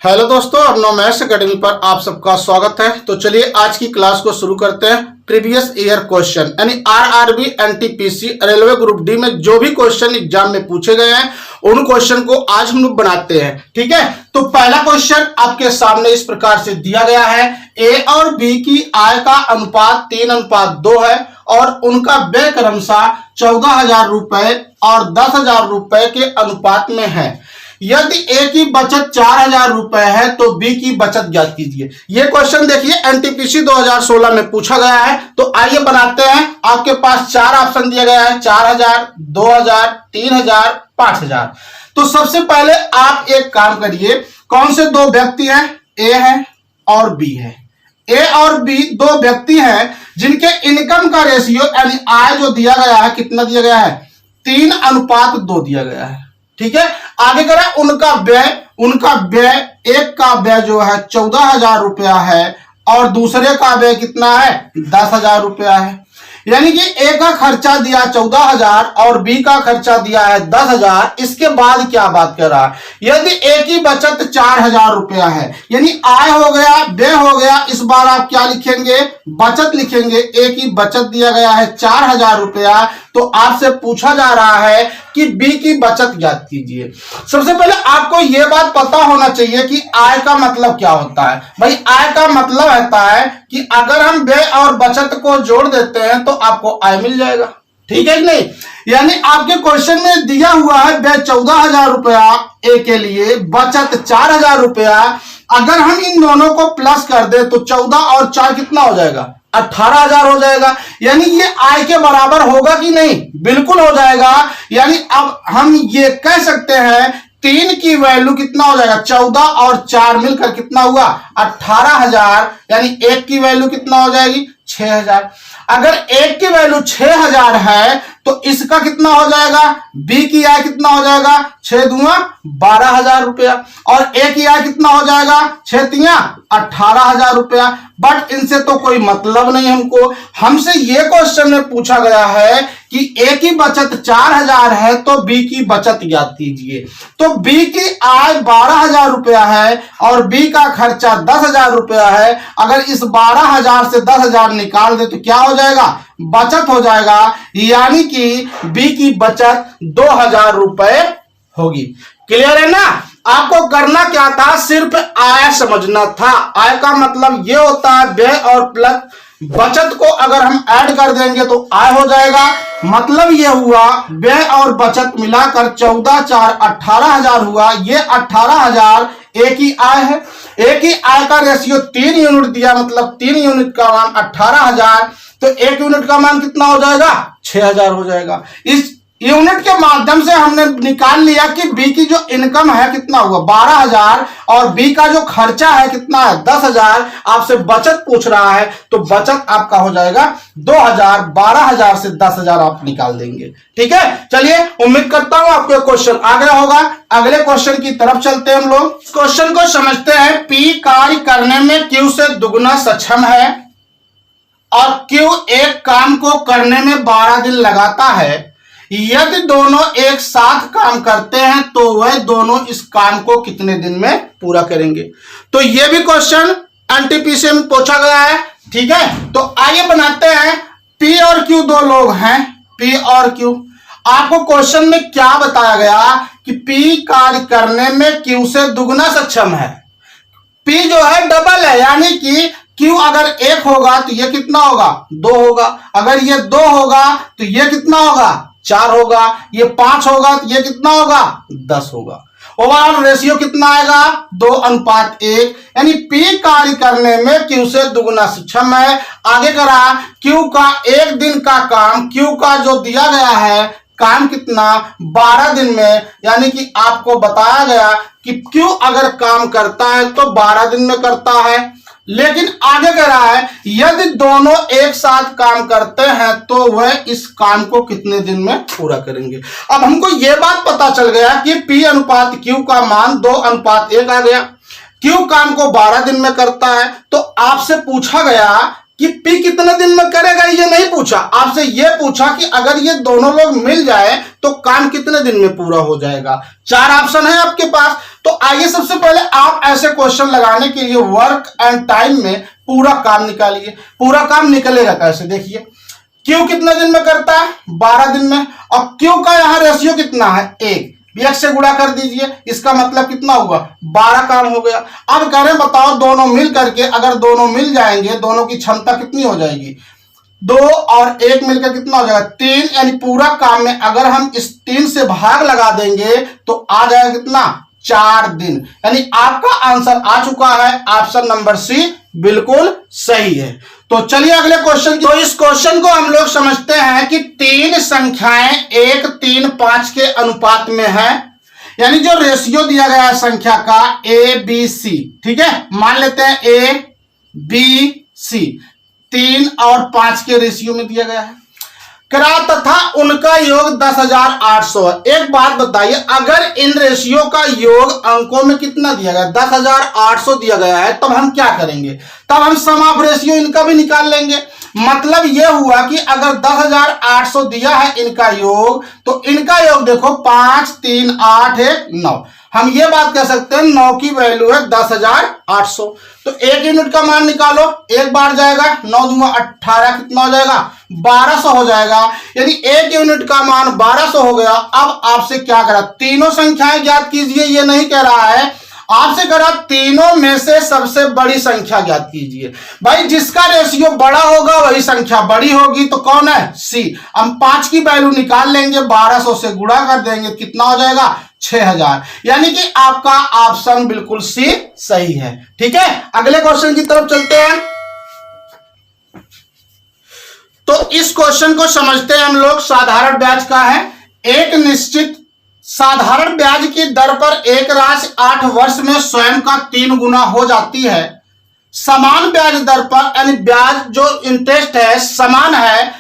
Hello दोस्तों, Arnav maths academy पर आप सबका स्वागत है। तो चलिए आज की क्लास को शुरू करते हैं। प्रीवियस ईयर क्वेश्चन यानी RRB, NTPC, railway group D में जो भी क्वेश्चन एग्जाम में पूछे गए हैं उन क्वेश्चन को आज हम लोग बनाते हैं। ठीक है, तो पहला क्वेश्चन आपके सामने इस प्रकार से दिया गया है। ए और बी की आय का अनुपात 3:2 है और उनका व्यय क्रमशः 14,000 रुपए और 10,000 रुपए के अनुपात में है। यदि ए की बचत 4,000 रुपए है तो बी की बचत ज्ञात कीजिए। यह क्वेश्चन देखिए एनटीपीसी 2016 में पूछा गया है। तो आइए बनाते हैं। आपके पास चार ऑप्शन दिया गया है, 4,000, 2,000, 3,000, 5,000। तो सबसे पहले आप एक काम करिए, कौन से दो व्यक्ति हैं? ए है और बी है। ए और बी दो व्यक्ति हैं जिनके इनकम का रेशियो यानी आय जो दिया गया है, कितना दिया गया है? 3:2 दिया गया है। ठीक है, आगे करें उनका व्यय, एक का व्यय जो है 14,000 रुपया है और दूसरे का व्यय कितना है? 10,000 रुपया है। यानी कि ए का खर्चा दिया 14,000 और बी का खर्चा दिया है 10,000। इसके बाद क्या बात कर रहा है? यदि ए की बचत 4,000 रुपया है, यानी आय हो गया, व्यय हो गया, इस बार आप क्या लिखेंगे? बचत लिखेंगे। ए की बचत दिया गया है 4,000 रुपया, तो आपसे पूछा जा रहा है कि बी की बचत ज्ञात कीजिए। सबसे पहले आपको यह बात पता होना चाहिए कि आय का मतलब क्या होता है। भाई आय का मतलब होता है कि अगर हम व्यय और बचत को जोड़ देते हैं तो आपको आय मिल जाएगा। ठीक है कि नहीं? यानी आपके क्वेश्चन में दिया हुआ है व्यय 14,000 रुपया ए के लिए, बचत 4,000 रुपया। अगर हम इन दोनों को प्लस कर दे तो 14 और 4 कितना हो जाएगा? 18,000 हो जाएगा। यानी ये आय के बराबर होगा कि नहीं? बिल्कुल हो जाएगा। यानी अब हम ये कह सकते हैं 3 की वैल्यू कितना हो जाएगा? 14 और 4 मिलकर कितना हुआ? 18,000। यानी 1 की वैल्यू कितना हो जाएगी? 6,000। अगर 1 की वैल्यू 6,000 है तो इसका कितना हो जाएगा? बी की आय कितना हो जाएगा? 6 दूना 12,000 रुपया। और ए की आय कितना हो जाएगा? 6 तिया 18,000 रुपया। बट इनसे तो कोई मतलब नहीं हमको। हमसे ये क्वेश्चन में पूछा गया है कि ए की बचत 4,000 है तो बी की बचत ज्ञात कीजिए। तो बी की आय 12,000 रुपया है और बी का खर्चा 10,000 रुपया है। अगर इस 12,000 से 10,000 निकाल दे तो क्या हो जाएगा? बचत हो जाएगा। यानी कि बी की बचत 2,000 रुपए होगी। क्लियर है ना? आपको करना क्या था? सिर्फ आय समझना था। आय का मतलब यह होता है व्यय और प्लस बचत को अगर हम ऐड कर देंगे तो आय हो जाएगा। मतलब यह हुआ व्यय और बचत मिलाकर 14, 4, 18,000 हुआ। ये 18,000 ए की आय है। ए की आय का रेशियो 3 यूनिट दिया, मतलब 3 यूनिट का मान 18,000। तो 1 यूनिट का मान कितना हो जाएगा? 6,000 हो जाएगा। इस यूनिट के माध्यम से हमने निकाल लिया कि बी की जो इनकम है कितना हुआ? 12,000 और बी का जो खर्चा है कितना है? 10,000। आपसे बचत पूछ रहा है तो बचत आपका हो जाएगा 2,000। 12,000 से 10,000 आप निकाल देंगे। ठीक है, चलिए उम्मीद करता हूं आपको क्वेश्चन आ गया होगा। अगले क्वेश्चन की तरफ चलते हैं हम लोग। इस क्वेश्चन को समझते हैं। पी कार्य करने में क्यू से दुगना सक्षम है और क्यू एक काम को करने में 12 दिन लगाता है। यदि दोनों एक साथ काम करते हैं तो वह दोनों इस काम को कितने दिन में पूरा करेंगे? तो यह भी क्वेश्चन एनटीपीसी में पूछा गया है। ठीक है, तो आइए बनाते हैं। पी और क्यू दो लोग हैं, पी और क्यू। आपको क्वेश्चन में क्या बताया गया कि पी कार्य करने में क्यू से दुगना सक्षम है। पी जो है डबल है, यानी कि क्यू अगर 1 होगा तो ये कितना होगा? 2 होगा। अगर ये 2 होगा तो ये कितना होगा? 4 होगा। ये 5 होगा तो ये कितना होगा? 10 होगा। ओवरऑल रेशियो कितना आएगा? 2:1। यानी पी कार्य करने में क्यू से दुगना सक्षम है। आगे करा क्यू का 1 दिन का काम, क्यू का जो दिया गया है काम कितना? 12 दिन में। यानी कि आपको बताया गया कि क्यू अगर काम करता है तो 12 दिन में करता है। लेकिन आगे कह रहा है यदि दोनों एक साथ काम करते हैं तो वह इस काम को कितने दिन में पूरा करेंगे। अब हमको यह बात पता चल गया कि P अनुपात Q का मान 2:1 आ गया। Q काम को 12 दिन में करता है। तो आपसे पूछा गया कि P कितने दिन में करेगा, ये नहीं पूछा। आपसे ये पूछा कि अगर ये दोनों लोग मिल जाए तो काम कितने दिन में पूरा हो जाएगा। 4 ऑप्शन है आपके पास। तो तो आइए सबसे पहले आप ऐसे क्वेश्चन लगाने के लिए वर्क एंड टाइम में पूरा काम निकालिए। पूरा काम निकलेगा कैसे, देखिए क्यू कितने दिन में करता है, 12 दिन में, और क्यू का यहां रेशियो कितना है, 1, एक से गुणा कर दीजिए, इसका मतलब कितना हुआ, 12 काम हो गया। अब कह रहे बताओ दोनों मिल करके, अगर दोनों मिल जाएंगे, दोनों की क्षमता कितनी हो जाएगी, 2 और 1 मिलकर कितना हो जाएगा, 3, यानी पूरा काम में अगर हम इस 3 से भाग लगा देंगे तो आ जाएगा कितना, 4 दिन। यानी आपका आंसर आ चुका है, ऑप्शन नंबर सी बिल्कुल सही है। तो चलिए अगले क्वेश्चन की। तो इस क्वेश्चन को हम लोग समझते हैं कि 3 संख्याएं 1, 3, 5 के अनुपात में है, यानी जो रेशियो दिया गया है संख्या का ए बी सी, ठीक है, मान लेते हैं ए बी सी 3 और 5 के रेशियो में दिया गया है, करा तथा उनका योग 10,800 है। एक बात बताइए, अगर इन रेशियो का योग अंकों में कितना दिया गया, 10,800 दिया गया है, तब हम क्या करेंगे, तब हम सम ऑफ रेशियो इनका भी निकाल लेंगे। मतलब यह हुआ कि अगर 10,800 दिया है इनका योग, तो इनका योग देखो 5, 3, 8, 1, 9, हम ये बात कह सकते हैं 9 की वैल्यू है 10,800। तो 1 यूनिट का मान निकालो, एक बार जाएगा, 9 दूंगा 18, कितना हो जाएगा, 1200 हो जाएगा। यानी 1 यूनिट का मान 1200 हो गया। अब आपसे क्या करा, तीनों संख्याएं ज्ञात कीजिए, ये नहीं कह रहा है, आपसे करा तीनों में से सबसे बड़ी संख्या ज्ञात कीजिए। भाई जिसका रेशियो बड़ा होगा वही संख्या बड़ी होगी, तो कौन है, सी। हम 5 की वैल्यू निकाल लेंगे, 1200 से गुणा कर देंगे, कितना हो जाएगा, 6000। यानी कि आपका ऑप्शन बिल्कुल सी सही है। ठीक है, अगले क्वेश्चन की तरफ चलते हैं। तो इस क्वेश्चन को समझते हैं हम लोग, साधारण ब्याज का है। एक निश्चित साधारण ब्याज की दर पर एक राशि 8 वर्ष में स्वयं का 3 गुना हो जाती है। समान ब्याज दर पर, यानी ब्याज जो इंटरेस्ट है समान है,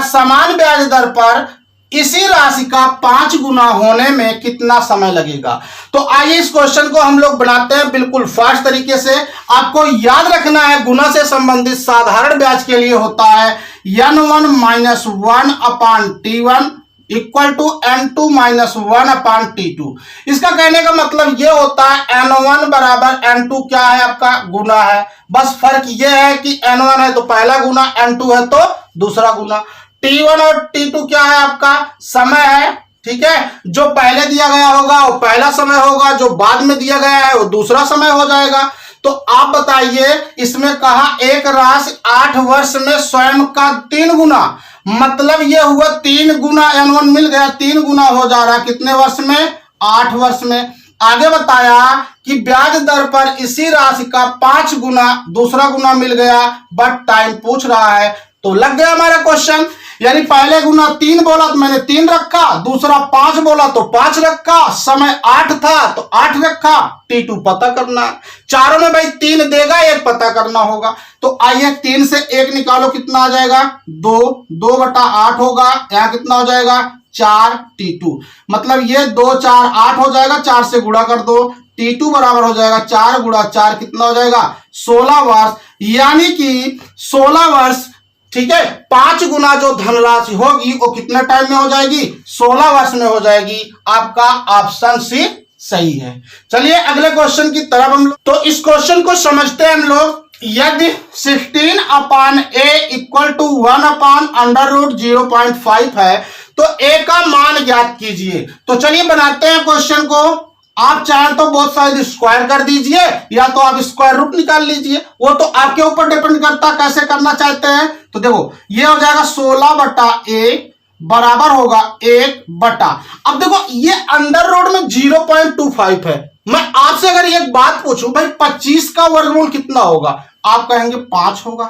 समान ब्याज दर पर इसी राशि का 5 गुना होने में कितना समय लगेगा। तो आइए इस क्वेश्चन को हम लोग बनाते हैं बिल्कुल फास्ट तरीके से। आपको याद रखना है, गुना से संबंधित साधारण ब्याज के लिए होता है n1 minus 1 upon t1 equal to n2 minus 1 upon t2। इसका कहने का मतलब यह होता है n1 बराबर n2 क्या है, आपका गुना है। बस फर्क यह है कि n1 है तो पहला गुना, n2 है तो दूसरा गुना। t1 और t2 क्या है, आपका समय है। ठीक है, जो पहले दिया गया होगा वो पहला समय होगा, जो बाद में दिया गया है वो दूसरा समय हो जाएगा। तो आप बताइए, इसमें कहा एक राशि 8 वर्ष में स्वयं का 3 गुना, मतलब यह हुआ 3 गुना, n1 मिल गया, 3 गुना हो जा रहा कितने वर्ष में, 8 वर्ष में। आगे बताया कि ब्याज दर पर इसी राशि का 5 गुना, दूसरा गुना मिल गया, बट टाइम पूछ रहा है, तो लग गया हमारा क्वेश्चन। यानी पहले गुना 3 बोला तो मैंने 3 रखा, दूसरा 5 बोला तो 5 रखा, समय 8 था तो 8 रखा, t2 पता करना है। चारों में भाई 3 देगा, 1 पता करना होगा। तो आइए 3 से 1 निकालो, कितना आ जाएगा, 2, 2/8 होगा, यहां कितना हो जाएगा, 4 t2, मतलब ये 2, 4, 8 हो जाएगा, 4 से गुणा कर दो, t2 बराबर हो जाएगा 4 गुणा 4, कितना हो जाएगा, 16 वर्ष। यानी कि 16 वर्ष, ठीक है, 5 गुना जो धनराशि होगी वो कितने टाइम में हो जाएगी, 16 वर्ष में हो जाएगी। आपका ऑप्शन सी सही है। चलिए अगले क्वेश्चन की तरफ हम लोग, तो इस क्वेश्चन को समझते हैं हम लोग। यदि 16 upon a equal to 1 upon under root 0.5 है, तो a का मान ज्ञात कीजिए। तो चलिए बनाते हैं क्वेश्चन को। आप चाहें तो बहुत सारे स्क्वायर कर दीजिए, या तो आप स्क्वायर रूट निकाल लीजिए, वो तो आपके ऊपर डिपेंड करता है कैसे करना चाहते हैं। तो देखो ये हो जाएगा 16/a बराबर होगा 1/, अब देखो ये अंडर रूट में 0.25 है। मैं आपसे अगर एक बात पूछूं, भाई 25 का वर्गमूल कितना होगा, आप कहेंगे 5 होगा,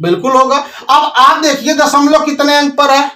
बिल्कुल होगा। अब आप देखिए दशमलव कितने अंक पर है,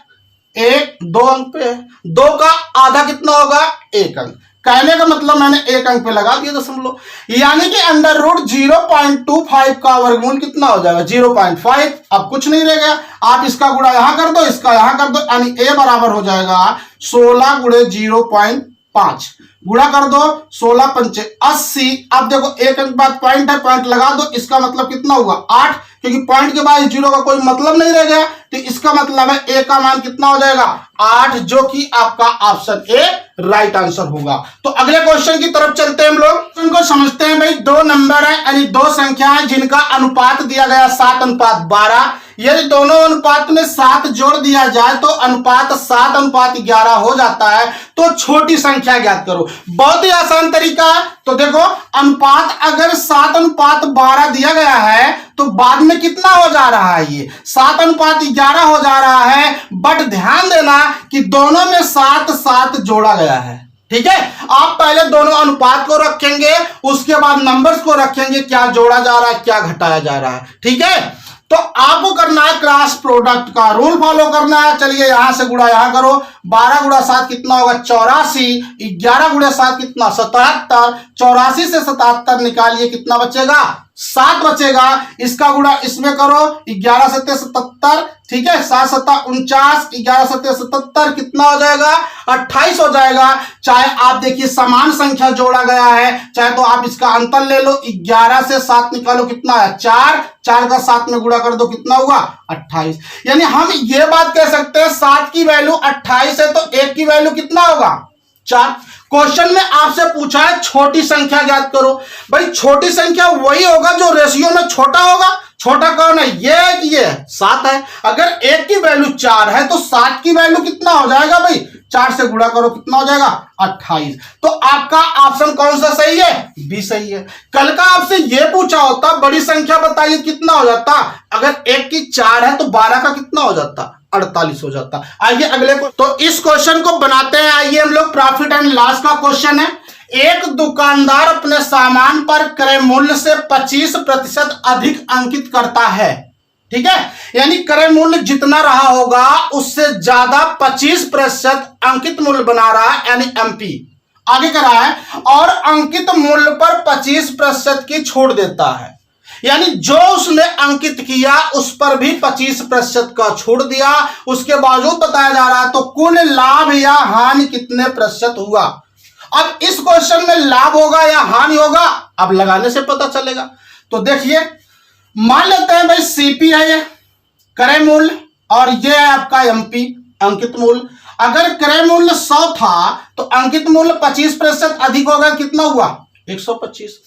1, 2 अंक पे है, 2 का आधा कितना होगा, 1 अंक। कहने का मतलब मैंने 1 अंक पे लगा दिया दशमलव, यानी कि अंडर रूट 0.25 का वर्गमूल कितना हो जाएगा, 0.5। अब कुछ नहीं रह गया, आप इसका गुणा यहां कर दो, इसका यहां कर दो, यानी a बराबर हो जाएगा 16 गुणे 0.5, गुणा कर दो, 16 पंचे 80। अब देखो 1 अंक बाद पॉइंट है, पॉइंट लगा दो, इसका मतलब कितना हुआ 8, क्योंकि पॉइंट के बाद जीरो का कोई मतलब नहीं रह गया। तो इसका मतलब है ए का मान कितना हो जाएगा 8, जो कि आपका ऑप्शन ए राइट आंसर होगा। तो अगले क्वेश्चन की तरफ चलते हैं हम लोग। इनको समझते हैं भाई, दो नंबर है यानी दो संख्या है जिनका अनुपात दिया गया 7:12। यदि दोनों अनुपात में 7 जोड़ दिया जाए तो अनुपात 7:11 हो जाता है। तो छोटी संख्या ज्ञात करो। बहुत ही आसान तरीका है। तो देखो, अनुपात अगर 7:12 दिया गया है तो बाद में कितना हो जा रहा है, ये 7:11 हो जा रहा है। बट ध्यान देना कि दोनों में 7 जोड़ा गया है। ठीक है, आप पहले दोनों अनुपात को रखेंगे, उसके बाद नंबर्स को रखेंगे, क्या जोड़ा जा रहा है क्या घटाया जा रहा है। ठीक है, तो आपको करना है क्रॉस प्रोडक्ट का रूल फॉलो करना है। चलिए यहां से गुणा यहां करो, 12 गुणा 7 कितना होगा 84, 11 गुणा 7 कितना 77, 84 से 77 निकालिए कितना बचेगा 7 बचेगा। इसका गुणा इसमें करो, 11 7 77, ठीक है, 7 7 49, 11 7 77 कितना हो जाएगा 28 हो जाएगा। चाहे आप देखिए समान संख्या जोड़ा गया है, चाहे तो आप इसका अंतर ले लो, 11 से 7 निकालो कितना है 4, 4 का 7 में गुणा कर दो कितना हुआ 28। यानी हम ये बात कह सकते हैं 7 की वैल्यू 28 है तो 1 की वैल्यू कितना होगा 4। क्वेश्चन में आपसे पूछा है छोटी संख्या ज्ञात करो। भाई छोटी संख्या वही होगा जो रेशियो में छोटा होगा। छोटा कौन है, ये है कि ये 7 है। अगर 1 की वैल्यू 4 है तो 7 की वैल्यू कितना हो जाएगा भाई 4 से गुणा करो कितना हो जाएगा 28। तो आपका ऑप्शन कौन सा सही है, बी सही है। कल का आपसे ये पूछा होता बड़ी संख्या बताइए कितना हो जाता, अगर 1 की 4 है तो 12 का कितना हो जाता 48 हो जाता। आइए अगले को, तो इस क्वेश्चन को बनाते हैं। आइए हम लोग प्रॉफिट एंड लॉस का क्वेश्चन है। एक दुकानदार अपने सामान पर क्रय मूल्य से 25% अधिक अंकित करता है। ठीक है, यानी क्रय मूल्य जितना रहा होगा उससे ज्यादा 25% अंकित मूल्य बना रहा है, यानी एमपी आगे करा है, और अंकित मूल्य पर 25% की छूट देता है। यानी जो उसने अंकित किया उस पर भी 25% का छूट दिया, उसके बावजूद बताया जा रहा है तो कुल लाभ या हानि कितने प्रतिशत हुआ। अब इस क्वेश्चन में लाभ होगा या हानि होगा अब लगाने से पता चलेगा। तो देखिए, मान लेते हैं भाई सीपी है ये क्रय मूल्य और ये है आपका एमपी अंकित मूल्य। अगर क्रय मूल्य 100 था तो अंकित मूल्य 25% अधिक होगा, कितना हुआ 125।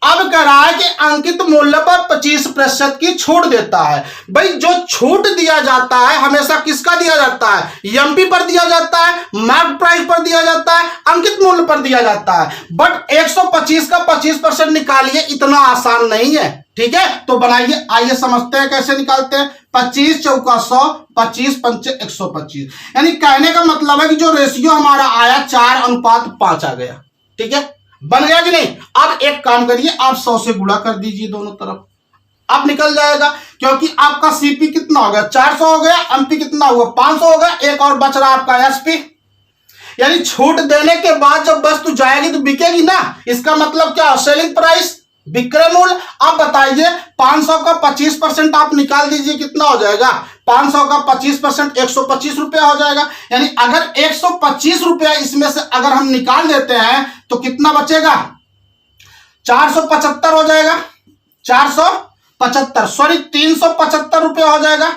अब कह रहा है कि अंकित मूल्य पर 25% की छूट देता है। भाई जो छूट दिया जाता है हमेशा किसका दिया जाता है, एमपी पर दिया जाता है, मार्क प्राइस पर दिया जाता है, अंकित मूल्य पर दिया जाता है। बट 125 का 25% निकालिए इतना आसान नहीं है। ठीक है, तो बनाइए, आइए समझते हैं कैसे निकालते हैं। 25 चौका 100, 25 पंचे 125। यानी कहने का मतलब है कि जो रेशियो हमारा आया 4:5 आ गया। ठीक है, बन गया कि नहीं। अब एक काम करिए, आप 100 से गुणा कर दीजिए दोनों तरफ, अब निकल जाएगा। क्योंकि आपका सीपी कितना हो गया 400 हो गया, एमपी कितना हुआ 500 हो गया, एक और बच रहा आपका एसपी। यानी छूट देने के बाद जब वस्तु जाएगी तो बिकेगी ना, इसका मतलब क्या सेलिंग प्राइस विक्रय मूल्य। अब बताइए 500 का 25% आप निकाल दीजिए कितना हो जाएगा, 500 का 25% 125 रुपया हो जाएगा। यानी अगर 125 रुपया इसमें से अगर हम निकाल देते हैं तो कितना बचेगा 475 हो जाएगा, 475 सॉरी 375 रुपया हो जाएगा।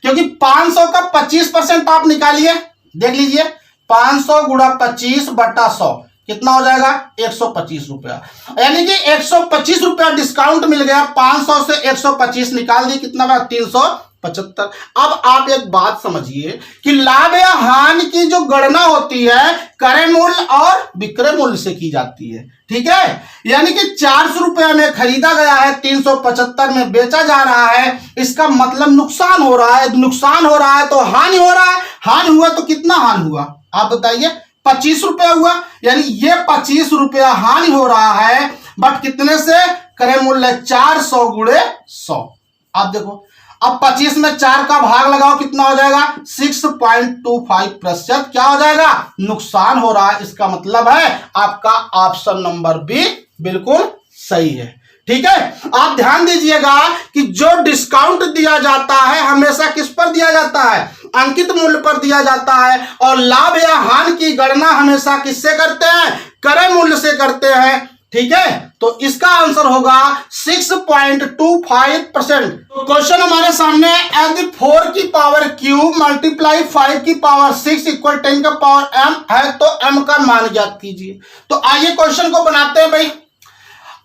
क्योंकि 500 का 25% आप निकालिए, देख लीजिए 500 गुणा 25 बटा 100 कितना हो जाएगा 125 रुपया। यानी कि 125 रुपया डिस्काउंट मिल गया, 500 से 125 निकाल दिए कितना बना 375। अब आप एक बात समझिए कि लाभ या हानि की जो गणना होती है क्रय मूल्य और विक्रय मूल्य से की जाती है। ठीक है, यानी कि 400 रुपया में खरीदा गया है, 375 में बेचा जा रहा है, इसका मतलब नुकसान हो रहा है। नुकसान हो रहा है तो हानि हो रहा है, हानि हुआ तो कितना हानि हुआ आप बताइए 25 रुपया हुआ। यानी ये 25 रुपया हानि हो रहा है, बट कितने से क्रय मूल्य 400 गुणे 100। आप देखो, अब 25 में 4 का भाग लगाओ कितना हो जाएगा 6.25% क्या हो जाएगा नुकसान हो रहा है। इसका मतलब है आपका ऑप्शन नंबर बी बिल्कुल सही है। ठीक है, आप ध्यान दीजिएगा कि जो डिस्काउंट दिया जाता है हमेशा किस पर दिया जाता है, अंकित मूल्य पर दिया जाता है, और लाभ या हानि की गणना हमेशा किससे करते हैं, क्रय मूल्य से करते हैं। ठीक है, तो इसका आंसर होगा 6.25%। तो क्वेश्चन हमारे सामने है, यदि 4 की पावर क्यूब मल्टीप्लाई 5 की पावर 6 इक्वल 10 का पावर m है तो m का मान ज्ञात कीजिए। तो आइए क्वेश्चन को बनाते हैं भाई।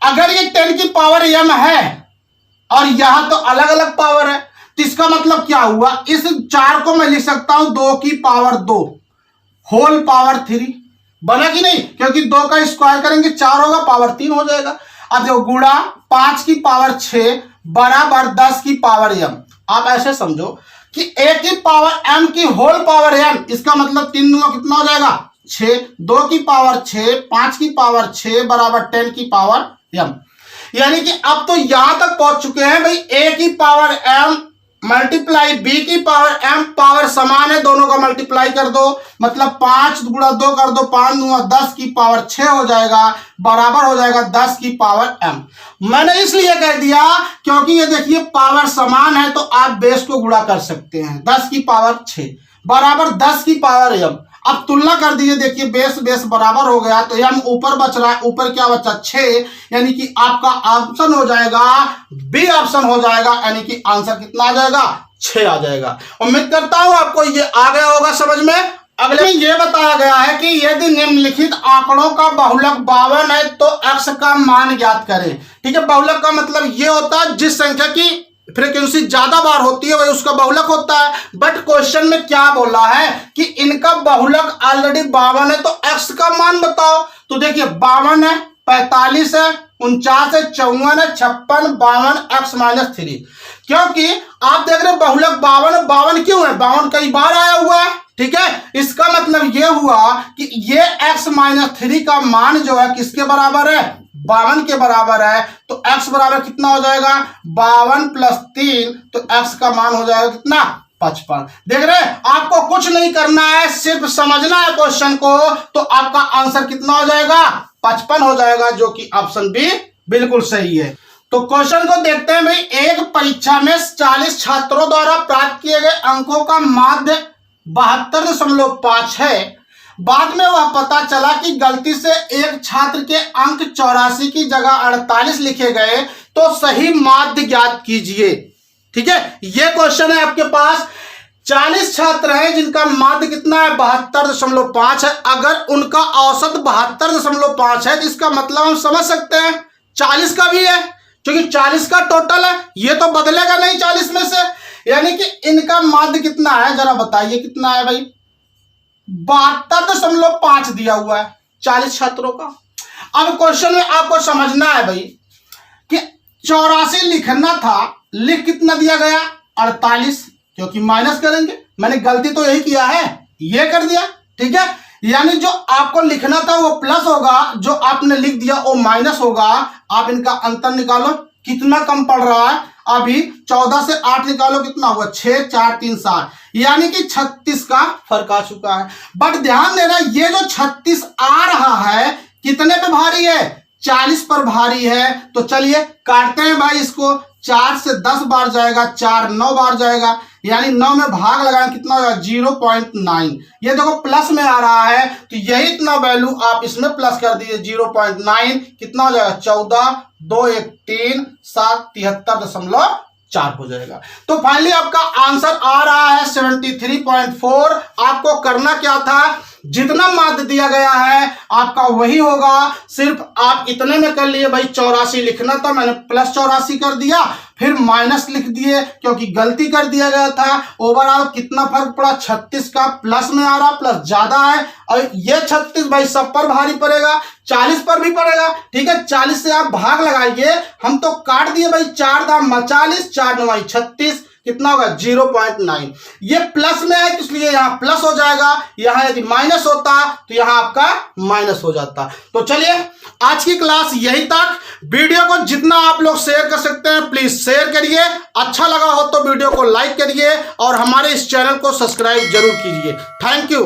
अगर ये 10 की पावर m है और यहां तो अलग अलग पावर है, तो इसका मतलब क्या हुआ, इस 4 को मैं लिख सकता हूं 2 की पावर 2 होल पावर 3, बना कि नहीं, क्योंकि 2 का स्क्वायर करेंगे 4 होगा, पावर 3 हो जाएगा। अब देखो गुणा 5 की पावर 6 बराबर 10 की पावर m। आप ऐसे समझो कि a की पावर m की होल पावर m, इसका मतलब 3 दूना कितना हो जाएगा 6, 2 की पावर 6, 5 की पावर 6 बराबर 10 की पावर m। यानी कि अब तो यहां तक पहुंच चुके हैं भाई, a की पावर m मल्टीप्लाई b की पावर m, पावर समान है, दोनों का मल्टीप्लाई कर दो, मतलब 5 गुणा 2 कर दो, 5 दूना 10 की पावर 6 हो जाएगा, बराबर हो जाएगा 10 की पावर m। मैंने इसलिए कह दिया क्योंकि ये देखिए पावर समान है, तो आप बेस को गुणा कर सकते हैं, 10 की पावर 6 बराबर 10 की पावर m। अब तुलना कर दीजिए, देखिए बेस बेस बराबर हो गया, तो m ऊपर बच रहा है, ऊपर क्या बचा 6, यानी कि आपका ऑप्शन हो जाएगा बी ऑप्शन हो जाएगा, यानी कि आंसर कितना आ जाएगा 6 आ जाएगा। उम्मीद करता हूं आपको ये आ गया होगा समझ में। अगले में ये बताया गया है कि यदि निम्नलिखित आंकड़ों का बहुलक 52 है तो x का मान ज्ञात करें। ठीक है, बहुलक का मतलब ये होता है जिस संख्या की फ्रीक्वेंसी ज्यादा बार होती है वही उसका बहुलक होता है। बट क्वेश्चन में क्या बोला है कि इनका बहुलक ऑलरेडी 52 है, तो x का मान बताओ। तो देखिए 52 है, 45 है, 49 है, 54 है, 56, 52, x-3। क्योंकि आप देख रहे हैं बहुलक 52 क्यों है, 52 कई बार आया हुआ है। ठीक है, इसका मतलब यह हुआ कि ये x-3 का मान जो है किसके बराबर है, 52 के बराबर है। तो x बराबर कितना हो जाएगा 52 + 3, तो x का मान हो जाएगा कितना 55। देख रहे हैं, आपको कुछ नहीं करना है, सिर्फ समझना है क्वेश्चन को, तो आपका आंसर कितना हो जाएगा 55 हो जाएगा, जो कि ऑप्शन बी बिल्कुल सही है। तो क्वेश्चन को देखते हैं भाई। एक परीक्षा में 40 छात्रों द्वारा प्राप्त किए गए अंकों का माध्य 72.5 है। बाद में वह पता चला कि गलती से एक छात्र के अंक 84 की जगह 48 लिखे गए, तो सही माध्य ज्ञात कीजिए। ठीक है, यह क्वेश्चन है आपके पास। 40 छात्र हैं जिनका माध्य कितना है 72.5 है। अगर उनका औसत 72.5 है तो इसका मतलब हम समझ सकते हैं 40 का भी है, क्योंकि 40 का टोटल है, ये तो बदलेगा नहीं 40 में से। यानी कि इनका माध्य कितना है, जरा बताइए कितना है भाई, 72.5 दिया हुआ है 40 छात्रों का। अब क्वेश्चन में आपको समझना है भाई कि 84 लिखना था, लिख कितना दिया गया 48, क्योंकि माइनस करेंगे, मैंने गलती तो यही किया है, ये कर दिया। ठीक है, यानी जो आपको लिखना था वो प्लस होगा, जो आपने लिख दिया वो माइनस होगा। आप इनका अंतर निकालो, कितना कम पड़ रहा है, अभी 14 से 8 निकालो, कितना हुआ 6, 4, 3, 7, यानी कि 36 का फर्क आ चुका है। बट ध्यान देना, ये जो 36 आ रहा है कितने पे भारी है, 40 पर भारी है। तो चलिए काटते हैं भाई इसको, 4 से 10 बार जाएगा, 4 9 बार जाएगा, यानी 9 में भाग लगाएं कितना होगा 0.9। ये देखो प्लस में आ रहा है, तो यही इतना वैल्यू आप इसमें प्लस कर दीजिए 0.9, कितना हो जाएगा 14, 2 1 3 7 73.4 हो जाएगा। तो फाइनली आपका आंसर आ रहा है 73.4। आपको करना क्या था, जितना माध्य दिया गया है आपका वही होगा, सिर्फ आप इतने में कर लिए भाई। 84 लिखना था, मैंने प्लस 84 कर दिया, फिर माइनस लिख दिए क्योंकि गलती कर दिया गया था। ओवरऑल कितना फर्क पड़ा, 36 का प्लस में आ रहा, प्लस ज्यादा है, और ये 36 भाई सब पर भारी पड़ेगा, 40 पर भी पड़ेगा। ठीक है, 40 से आप भाग लगाइए, हम तो काट दिए भाई, 4 दाम 40, 4 9 36, कितना होगा 0.9। ये प्लस में है इसलिए यहां प्लस हो जाएगा, यहां यदि माइनस होता तो यहां आपका माइनस हो जाता। तो चलिए आज की क्लास यही तक। वीडियो को जितना आप लोग शेयर कर सकते हैं प्लीज शेयर करिए, अच्छा लगा हो तो वीडियो को लाइक करिए और हमारे इस चैनल को सब्सक्राइब जरूर कीजिए। Thank you.